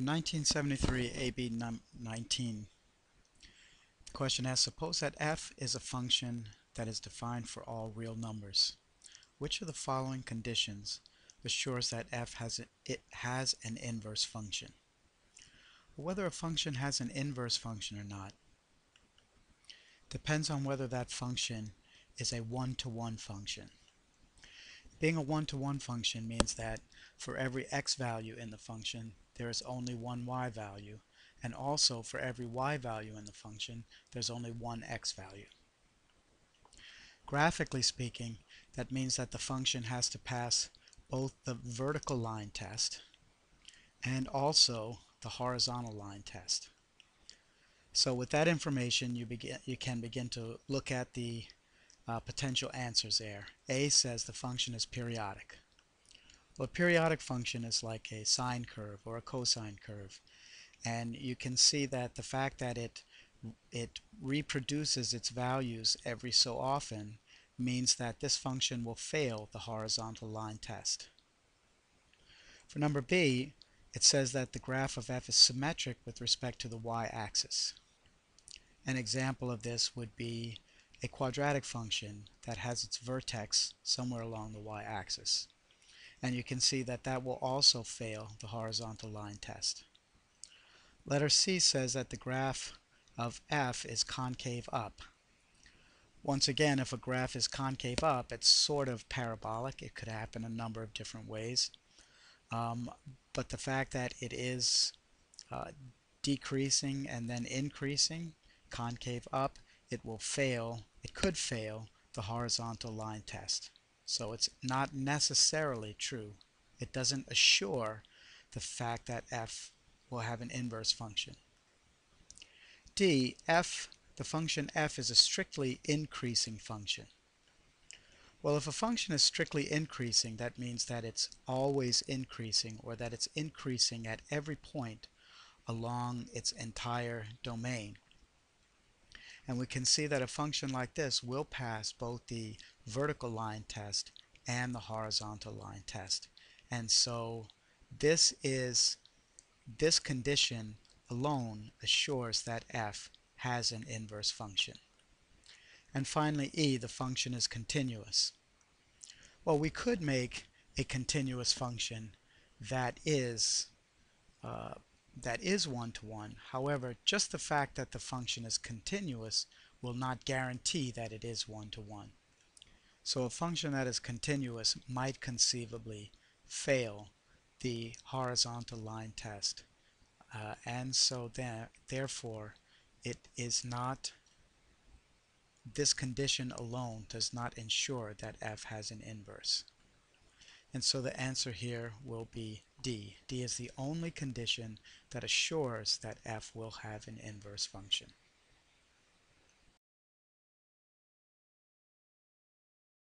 1973 AB 19. The question asks, suppose that f is a function that is defined for all real numbers. Which of the following conditions assures that f has an inverse function? Whether a function has an inverse function or not depends on whether that function is a one-to-one function. Being a one-to-one function means that for every x value in the function, there is only one y value, and also for every y value in the function, there's only one x value. Graphically speaking, that means that the function has to pass both the vertical line test and also the horizontal line test. So with that information, you can begin to look at the potential answers there. A says the function is periodic. Well, a periodic function is like a sine curve or a cosine curve, and you can see that the fact that it reproduces its values every so often means that this function will fail the horizontal line test. For number B, it says that the graph of f is symmetric with respect to the y-axis. An example of this would be a quadratic function that has its vertex somewhere along the y-axis. And you can see that that will also fail the horizontal line test. Letter C says that the graph of f is concave up. Once again, if a graph is concave up, it's sort of parabolic. It could happen a number of different ways. But the fact that it is decreasing and then increasing, concave up, it could fail the horizontal line test. So it's not necessarily true. It doesn't assure the fact that f will have an inverse function. D, the function f is a strictly increasing function. Well, if a function is strictly increasing, that means that it's always increasing, or that it's increasing at every point along its entire domain. And we can see that a function like this will pass both the vertical line test and the horizontal line test. And so this condition alone assures that f has an inverse function. And finally, E, the function is continuous. Well, we could make a continuous function that is one-to-one. However, just the fact that the function is continuous will not guarantee that it is one-to-one. So a function that is continuous might conceivably fail the horizontal line test. And so therefore, this condition alone does not ensure that f has an inverse. And so the answer here will be D. D is the only condition that assures that f will have an inverse function.